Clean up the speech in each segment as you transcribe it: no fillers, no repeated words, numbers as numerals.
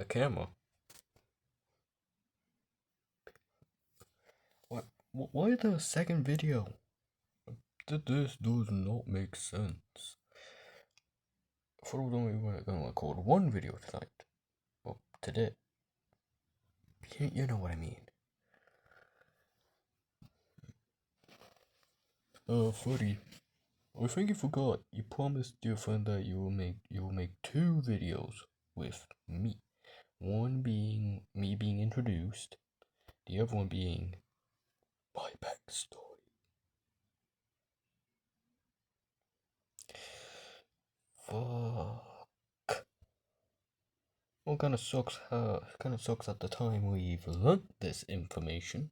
A camera? What? Why is there a second video? This does not make sense. I thought I was only gonna record one video tonight. Well, today. You know what I mean. Freddy, I think you forgot. You promised your friend that you will make two videos with me. One being me being introduced, the other one being my backstory. Fuck. Well, kind of sucks. Kind of sucks at the time we've learnt this information.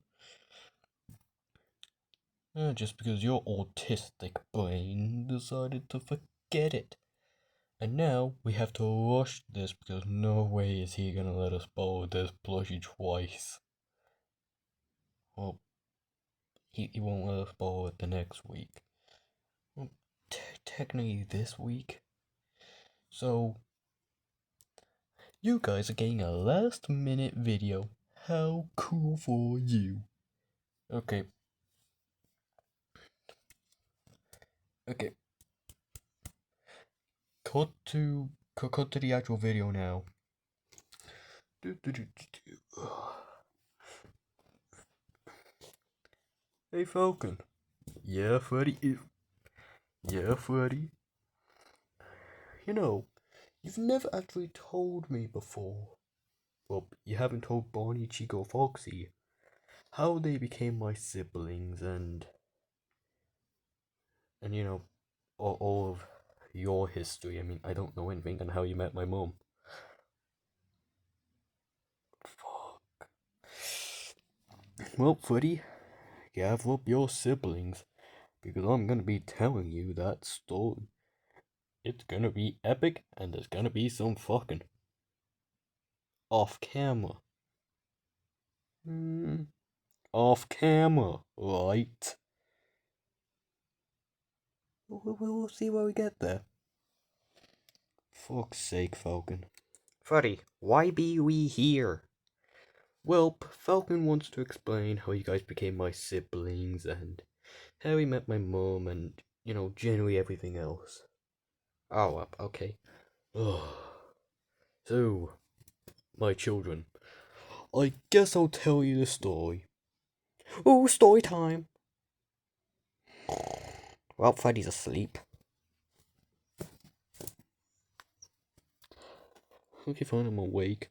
Just because your autistic brain decided to forget it. And now we have to rush this because no way is he gonna let us borrow this plushie twice. Well, he won't let us borrow it the next week. Well, technically this week. So, you guys are getting a last minute video. How cool for you. Okay. Cut to the actual video now. Hey Falcon. Yeah, Freddy. Yeah, Freddy. You know, you've never actually told me before. Well, you haven't told Bonnie, Chico, Foxy how they became my siblings and you know, all of your history. I mean, I don't know anything on how you met my mom. Fuck. Well, Freddy, gather up your siblings because I'm gonna be telling you that story. It's gonna be epic and there's gonna be some fucking off camera. Off camera, right? We'll see where we get there. Fuck's sake, Falcon. Freddy, why be we here? Well, Falcon wants to explain how you guys became my siblings and how he met my mom and, you know, generally everything else. Oh, okay. So, my children, I guess I'll tell you the story. Oh, story time! Well, Freddy's asleep. Okay, fine, I'm awake.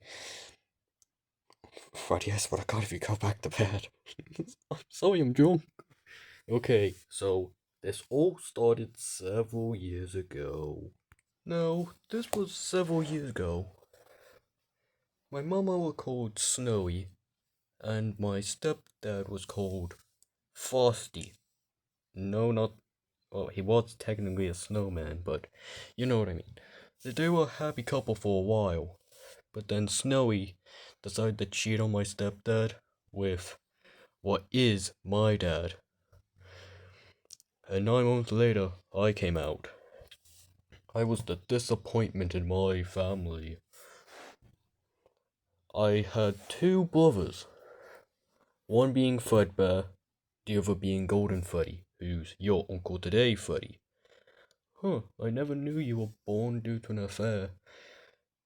Freddy, I swear to God, if you go back to bed. I'm sorry, I'm drunk. Okay, so this all started several years ago. No, this was several years ago. My mama was called Snowy, and my stepdad was called Frosty. No, not. Well, he was technically a snowman, but you know what I mean. They were a happy couple for a while, but then Snowy decided to cheat on my stepdad with what is my dad. And 9 months later, I came out. I was the disappointment in my family. I had two brothers, one being Fredbear, the other being Golden Freddy, who's your uncle today, Freddy. Huh, I never knew you were born due to an affair.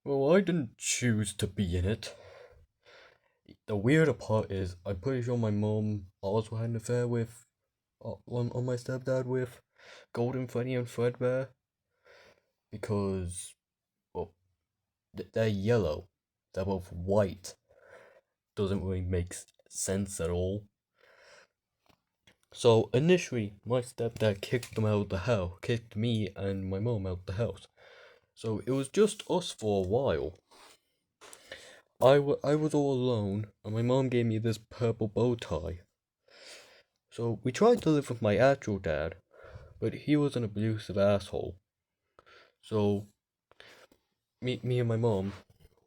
Well, I didn't choose to be in it. The weirder part is, I'm pretty sure my mom also had an affair with, on my stepdad with Golden Freddy and Fredbear. Because, well, they're yellow. They're both white. Doesn't really make sense at all. So initially, my stepdad kicked them out of the house, kicked me and my mom out of the house. So it was just us for a while. I was all alone, and my mom gave me this purple bow tie. So we tried to live with my actual dad, but he was an abusive asshole. So me and my mom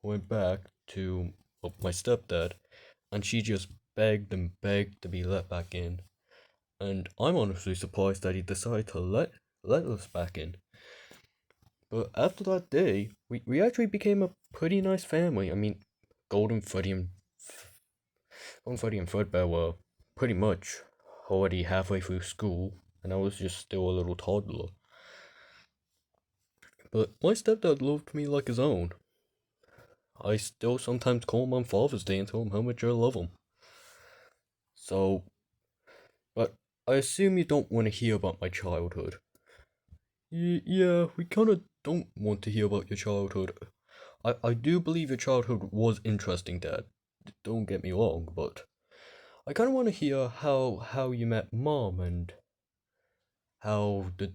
went back to my stepdad, and she just begged and begged to be let back in. And I'm honestly surprised that he decided to let us back in. But after that day, we actually became a pretty nice family. I mean, Golden Freddy and Golden Freddy and Fredbear were pretty much already halfway through school, and I was just still a little toddler. But my stepdad loved me like his own. I still sometimes call him on Father's Day and tell him how much I love him. So, but I assume you don't want to hear about my childhood. Yeah, we kinda don't want to hear about your childhood. I do believe your childhood was interesting, Dad. Don't get me wrong, but I kinda want to hear how you met Mom and how the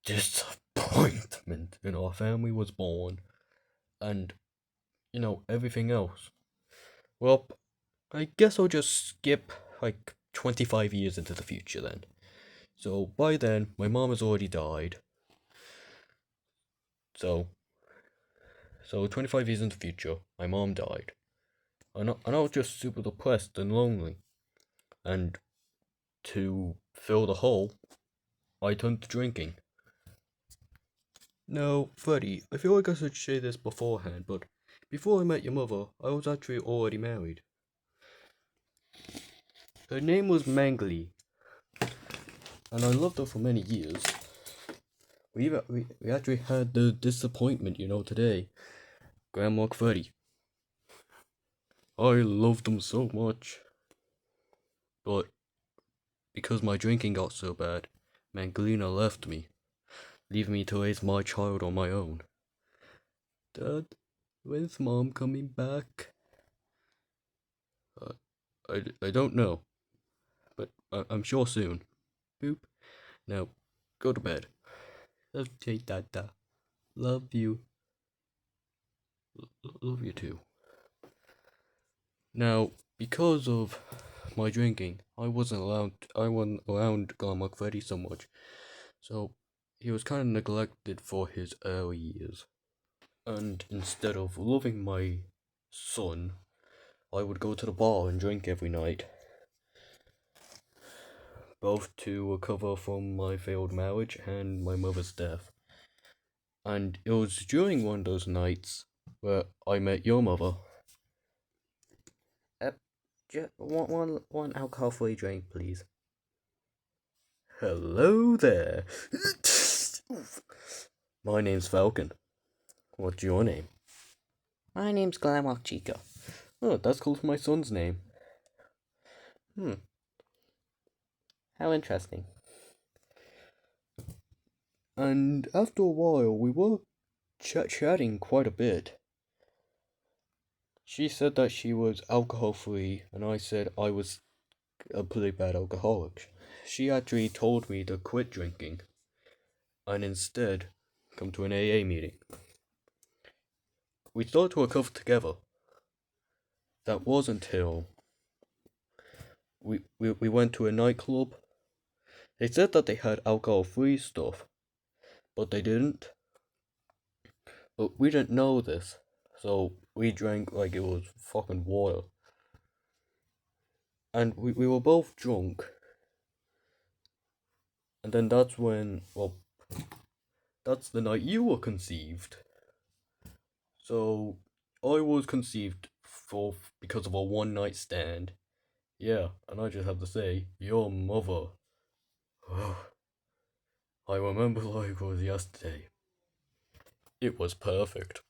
disappointment in our family was born, and everything else. Well, I guess I'll just skip like 25 years into the future then. So by then, my mom has already died. So 25 years into the future, my mom died. And I was just super depressed and lonely. And to fill the hole, I turned to drinking. Now, Freddie, I feel like I should say this beforehand, but before I met your mother, I was actually already married. Her name was Mangly, and I loved her for many years. We actually had the disappointment, today. Grandma Freddie. I loved him so much. But because my drinking got so bad, Mangalina left me, leaving me to raise my child on my own. Dad, when's Mom coming back? I don't know, but I'm sure soon. Boop. Now, go to bed. Okay, Dada. Love you. Love you too. Now, because of my drinking, I wasn't around Grandma Freddy so much, so he was kind of neglected for his early years. And instead of loving my son, I would go to the bar and drink every night, both to recover from my failed marriage and my mother's death. And it was during one of those nights where I met your mother. One alcohol-free drink, please. Hello there. My name's Falcon. What's your name? My name's Glamour Chica. Oh, that's close to my son's name. How interesting. And after a while, we were chatting quite a bit. She said that she was alcohol-free, and I said I was a pretty bad alcoholic. She actually told me to quit drinking, and instead come to an AA meeting. We started to recover together. That was until we went to a nightclub. They said that they had alcohol-free stuff, but they didn't. But we didn't know this, so we drank like it was fucking water. And we were both drunk. And then that's when, that's the night you were conceived. So, I was conceived because of a one-night stand. Yeah, and I just have to say, your mother. I remember like it was yesterday. It was perfect.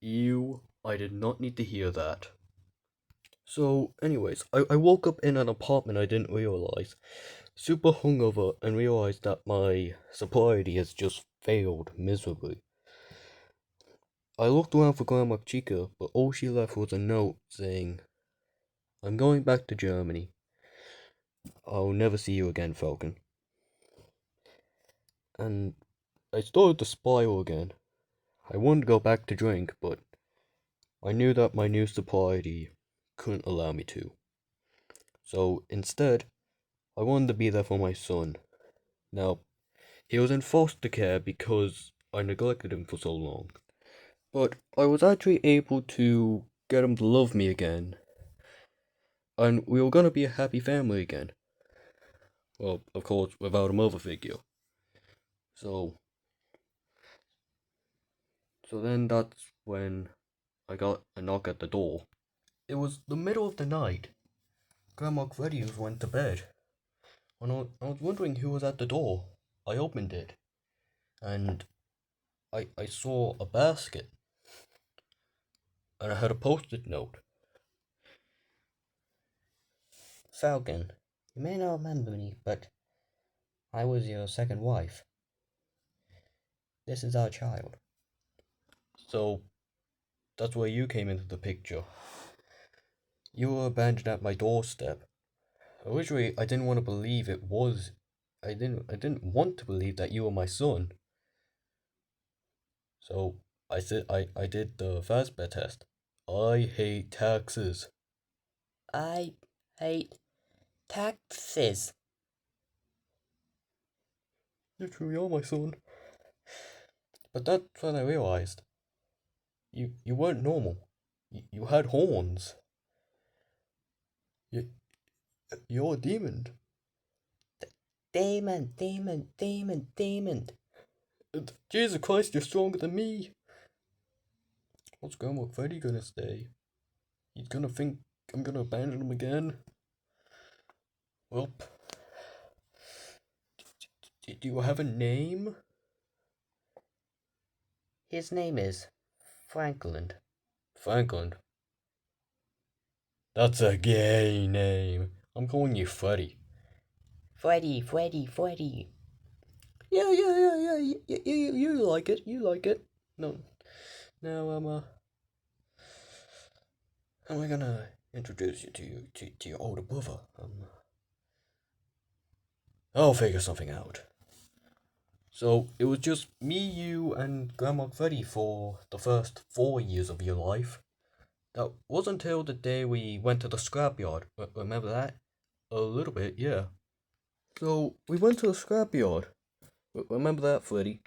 I did not need to hear that. So, anyways, I woke up in an apartment I didn't realize. Super hungover and realized that my sobriety has just failed miserably. I looked around for Grandma Chica, but all she left was a note saying, I'm going back to Germany. I'll never see you again, Falcon. And I started to spiral again. I wanted to go back to drink, but I knew that my new sobriety couldn't allow me to. So instead, I wanted to be there for my son. Now, he was in foster care because I neglected him for so long. But I was actually able to get him to love me again. And we were gonna be a happy family again. Well, of course, without a mother figure. So, So then that's when I got a knock at the door. It was the middle of the night. Grandma Gradius went to bed. When I was wondering who was at the door, I opened it, and I saw a basket, and I had a post-it note. Falcon, you may not remember me, but I was your second wife. This is our child. So, that's where you came into the picture. You were abandoned at my doorstep. Originally, I didn't want to believe it was. I didn't want to believe that you were my son. So I did the FASBER test. I hate taxes. I hate taxes. You truly are my son. But that's when I realized you weren't normal. You had horns. You're a demon. Demon, demon, demon, demon. Jesus Christ, you're stronger than me. What's Grandma Freddy gonna say? He's gonna think I'm gonna abandon him again. Well, do you have a name? His name is Franklin. Franklin? That's a gay name. I'm calling you Freddy. Freddy, Freddy, Freddy. Yeah. You like it. You like it. No. Now, how am I gonna introduce you to your older brother? I'll figure something out. So, it was just me, you, and Grandma Freddy for the first 4 years of your life. That wasn't until the day we went to the scrapyard. Remember that? A little bit, yeah. So, we went to the scrapyard. Remember that, Freddy?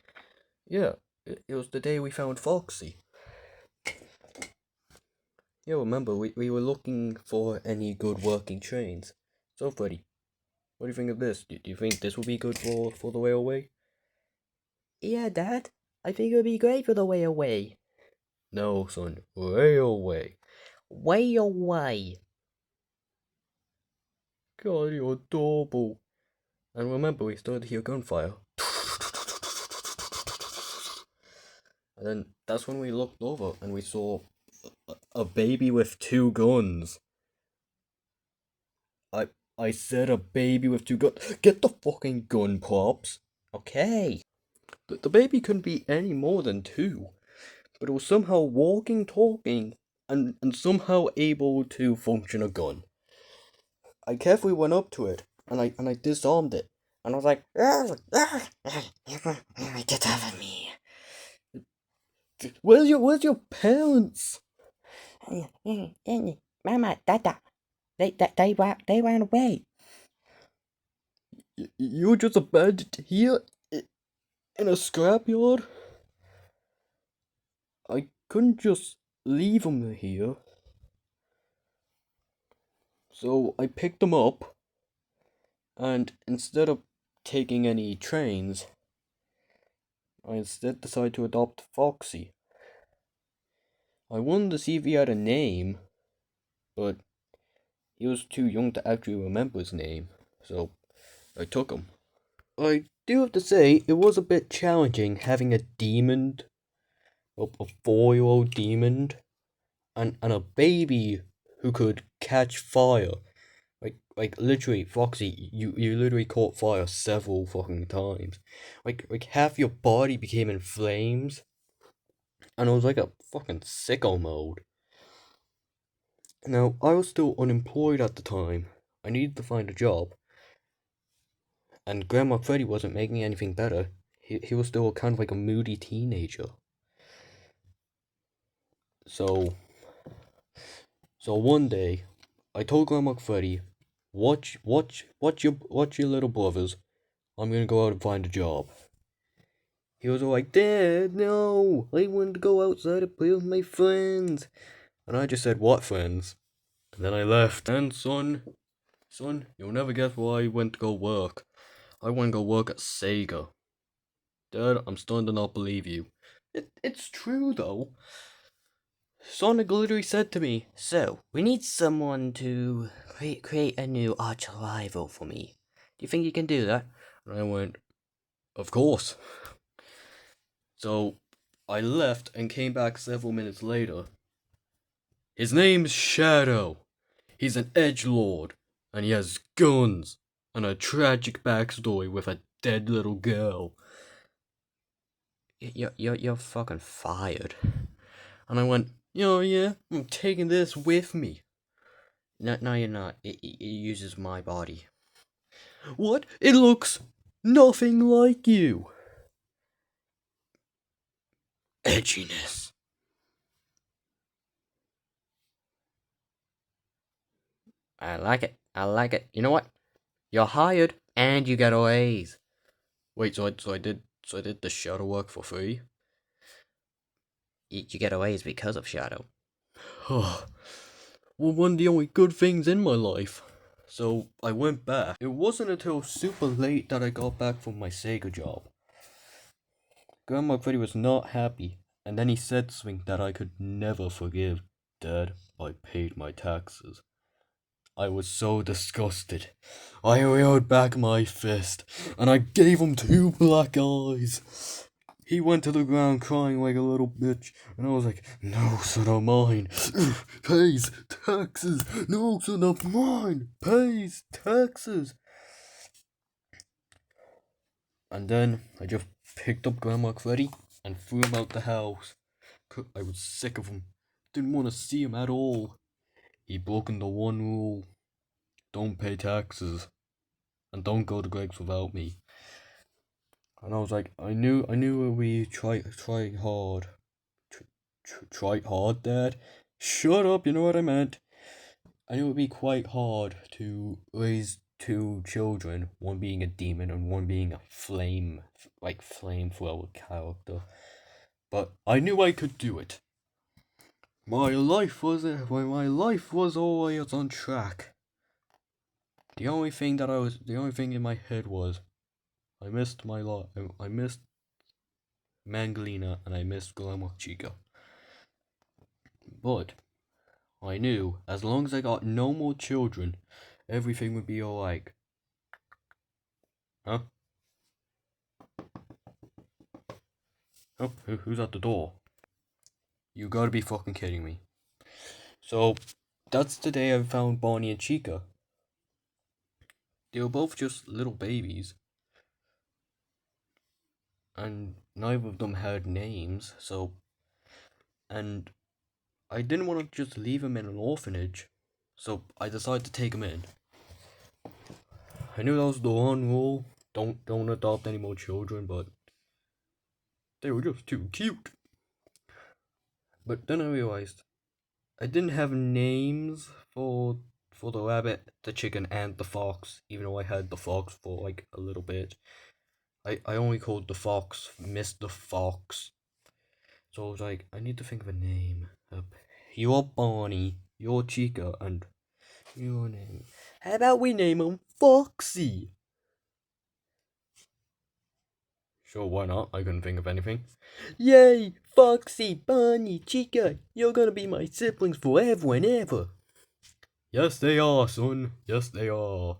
Yeah, it was the day we found Foxy. Yeah, remember, we were looking for any good working trains. So, Freddy, what do you think of this? Do you think this will be good for the railway? Yeah, Dad. I think it would be great for the railway. No, son. Railway. Railway. God, you're adorable. And remember, we started to hear gunfire. And then that's when we looked over and we saw a baby with 2 guns. I said a baby with 2 guns. Get the fucking gun, Pops. Okay. The baby couldn't be any more than 2. But it was somehow walking, talking, and somehow able to function a gun. I carefully went up to it, and I disarmed it. And I was like, get off of me. Where's your parents? Mama, Dada, they ran away. You were just abandoned here in a scrapyard? I couldn't just leave them here. So I picked them up, and instead of taking any trains, I instead decided to adopt Foxy. I wanted to see if he had a name, but he was too young to actually remember his name, so I took him. I do have to say, it was a bit challenging having a demon, a 4-year-old demon, and a baby who could catch fire. Like literally, Foxy, you literally caught fire several fucking times. Like half your body became in flames, and it was like a fucking sicko mode. Now, I was still unemployed at the time. I needed to find a job. And Grandma Freddy wasn't making anything better. He was still kind of like a moody teenager. So one day, I told Grandma Freddy, watch your little brothers. I'm gonna go out and find a job. He was all like, Dad, no, I want to go outside and play with my friends. And I just said, what friends? And then I left. And son, you'll never guess where I went to go work. I went to go work at Sega. Dad, I'm starting to not believe you. It's true, though. Sonic literally said to me, "So, we need someone to create a new arch rival for me. Do you think you can do that?" And I went, "Of course." So, I left and came back several minutes later. His name's Shadow. He's an edgelord, and he has guns, and a tragic backstory with a dead little girl. You're fucking fired. And I went, yeah, I'm taking this with me. No, you're not. It uses my body. What? It looks nothing like you. Edginess. I like it. I like it. You know what? You're hired, and you get a raise. Wait, so I did the shadow work for free? You get a raise because of Shadow. Well, one of the only good things in my life. So I went back. It wasn't until super late that I got back from my Sega job. Grandma Freddy was not happy, and then he said something that I could never forgive. "Dad, I paid my taxes." I was so disgusted. I reeled back my fist, and I gave him 2 black eyes. He went to the ground crying like a little bitch, and I was like, "No, son of mine, pays taxes. No, son of mine, pays taxes." And then I just picked up Grandma Freddy and threw him out the house. I was sick of him. Didn't want to see him at all. He broken the one rule: don't pay taxes, and don't go to Greg's without me. And I was like, I knew we try hard. Try hard, Dad? Shut up, you know what I meant. I knew it would be quite hard to raise 2 children, one being a demon and one being a flamethrower character. But I knew I could do it. My life was always on track. The only thing in my head was, I missed I missed Mangalina and I missed Grandma Chica. But I knew as long as I got no more children, everything would be alright. Huh? Oh, who's at the door? You gotta be fucking kidding me. So, that's the day I found Bonnie and Chica. They were both just little babies. And neither of them had names, and I didn't want to just leave them in an orphanage, so I decided to take them in. I knew that was the one rule: don't adopt any more children, but they were just too cute. But then I realized I didn't have names for the rabbit, the chicken, and the fox, even though I had the fox for like a little bit. I only called the fox Mr. Fox. So I was like, I need to think of a name. You're Bonnie, you're Chica, and your name. How about we name him Foxy? Sure, why not? I couldn't think of anything. Yay! Foxy, Bonnie, Chica, you're gonna be my siblings forever and ever. Yes, they are, son. Yes, they are.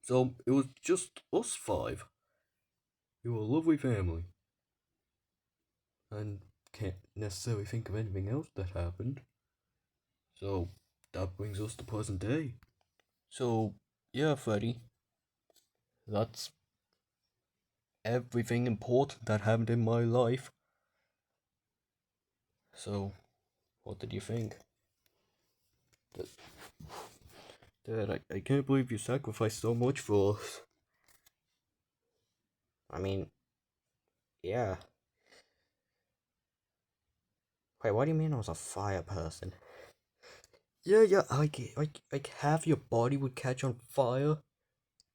So, it was just us 5. We were a lovely family. And can't necessarily think of anything else that happened. So, that brings us to present day. So, yeah, Freddy. That's everything important that happened in my life. So, what did you think? Dad, I can't believe you sacrificed so much for us. I mean, yeah. Wait, what do you mean I was a fire person? Yeah, like half your body would catch on fire.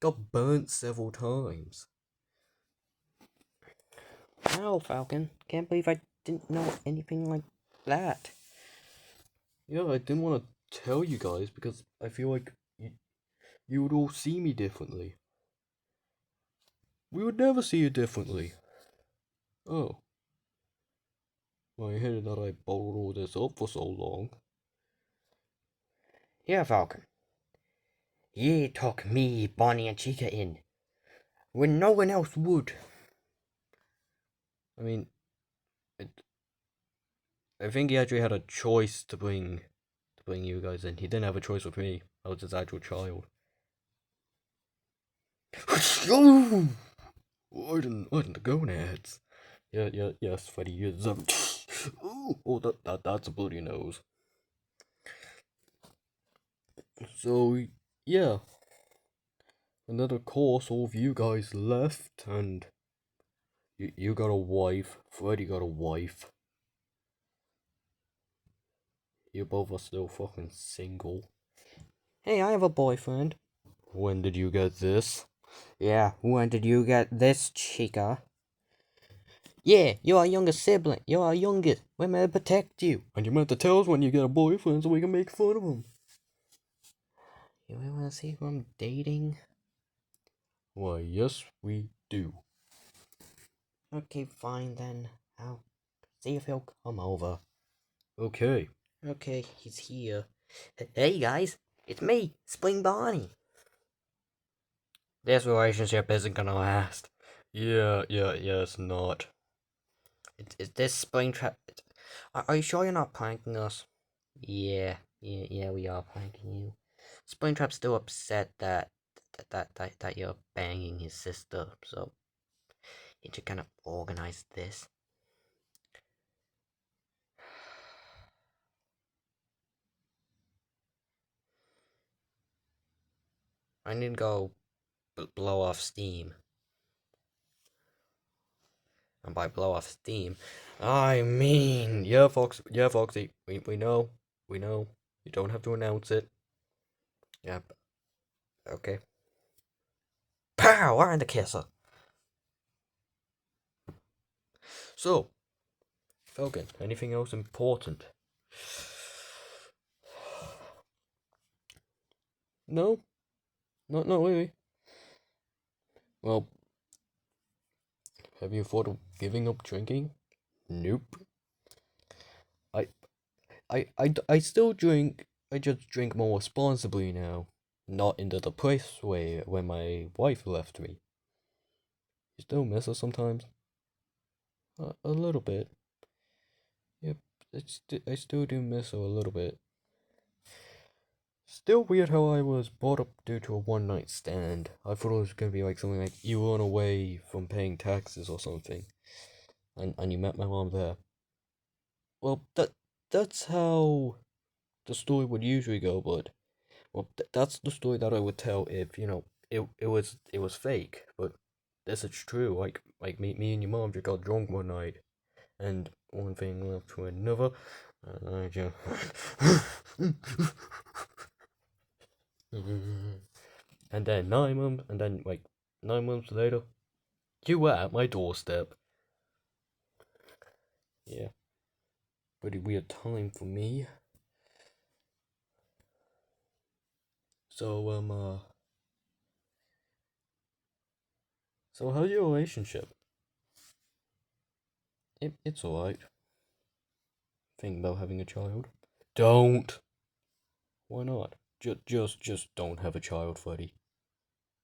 Got burnt several times. No, Falcon. Can't believe I didn't know anything like that. Yeah, I didn't want to tell you guys because I feel like you would all see me differently. We would never see you differently. Oh. I hated that I bottled all this up for so long. Here, Falcon. Ye took me, Bonnie, and Chica in when no one else would. I mean, I think he actually had a choice to bring you guys in. He didn't have a choice with me. I was his actual child. Oh! Why didn't the gonads? Yes, Freddy, yes. Oh, that's a bloody nose. So, yeah. And then, of course, all of you guys left, and you got a wife. Freddy got a wife. You both are still fucking single. Hey, I have a boyfriend. When did you get this? Yeah, when did you get this, Chica? Yeah, you're our youngest sibling. You're our youngest. We're meant to protect you. And you meant to tell us when you get a boyfriend so we can make fun of him. You really want to see who I'm dating? Why, yes, we do. Okay, fine then. I'll see if he'll come over. Okay. Okay, he's here. Hey guys, it's me, Spring Bonnie. This relationship isn't gonna last. Yeah, it's not. Is this Springtrap? Are you sure you're not pranking us? Yeah, we are pranking you. Springtrap's still upset that you're banging his sister, so he should kind of organize this. I need to go blow off steam. And by blow off steam, I mean, Yeah, Foxy, we know. You don't have to announce it. yep. Okay. Pow! I'm the kisser. So, Falcon, anything else important? No? Not really. Well, have you thought of giving up drinking? Nope. I, I still drink. I just drink more responsibly now. Not in the depressed way when my wife left me. You still miss her sometimes? A little bit. Yep, I still do miss her a little bit. Still weird how I was brought up due to a one night stand. I thought it was gonna be like something like you run away from paying taxes or something, and you met my mom there. Well, that's how the story would usually go, but well, that's the story that I would tell if it was fake. But this is true. Like me and your mom just got drunk one night, and one thing led to another, and I just. And then 9 months, and then like 9 months later, you were at my doorstep. Yeah, pretty weird time for me. So so how's your relationship? It's alright. Thinking about having a child. Don't. Why not? Just don't have a child, Freddy.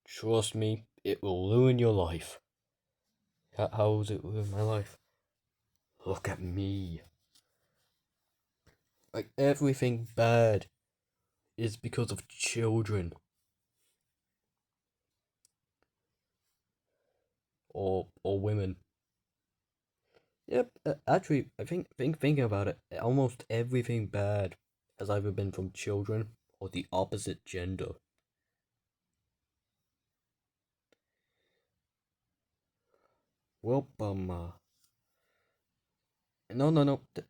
Trust me, it will ruin your life. How's it ruin my life? Look at me. Like everything bad is because of children. Or women. Yep, actually, I think thinking about it, almost everything bad has either been from children or the opposite gender. Well, no.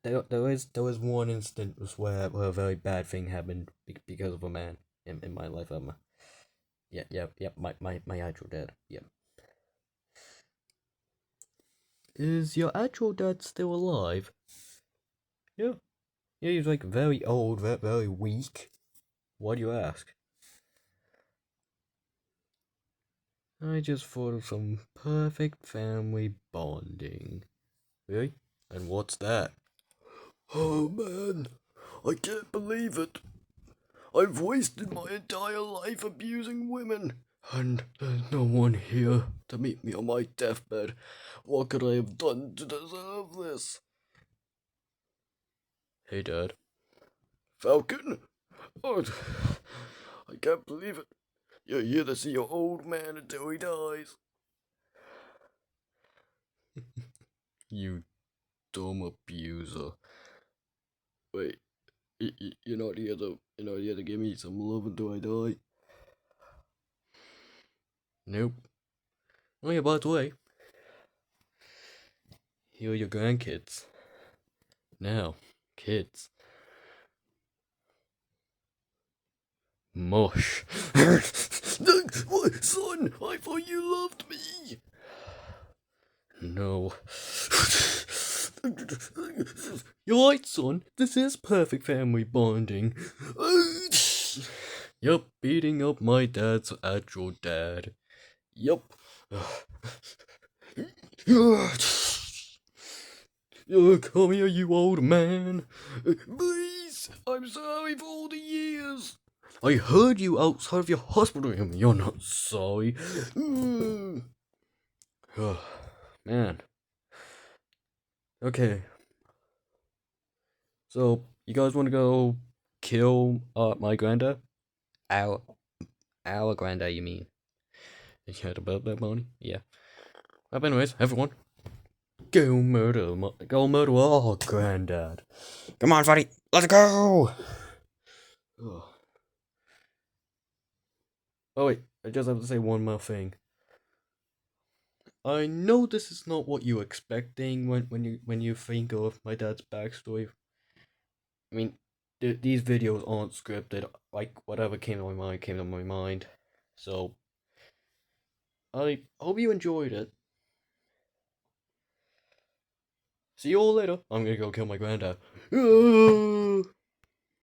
There was one instance where a very bad thing happened because of a man in my life. Yeah. My actual dad. Yeah. Is your actual dad still alive? Yeah. Yeah, he's like very old, very weak. Why do you ask? I just thought of some perfect family bonding. Really? And what's that? Oh man, I can't believe it. I've wasted my entire life abusing women, and there's no one here to meet me on my deathbed. What could I have done to deserve this? Hey, Dad. Falcon? Oh, I can't believe it. You're here to see your old man until he dies. You dumb abuser. Wait, you're not here to give me some love until I die? Nope. Oh yeah, by the way, here are your grandkids. Now, kids. Mush. What, son? I thought you loved me. No. You're right, son. This is perfect family bonding. Yup, beating up my dad's actual dad. Yup. Come here, you old man. Please, I'm sorry for all the years. I heard you outside of your hospital room. You're not sorry. Oh, man. Okay. So, you guys want to go kill my granddad? Our granddad, you mean? You heard about that, Bonnie? Yeah. But anyways, everyone, go murder our granddad. Come on, buddy. Let's go. Oh. Oh wait, I just have to say one more thing. I know this is not what you're expecting when you think of my dad's backstory. I mean, these videos aren't scripted. Like whatever came to my mind came to my mind. So I hope you enjoyed it. See you all later. I'm gonna go kill my granddad.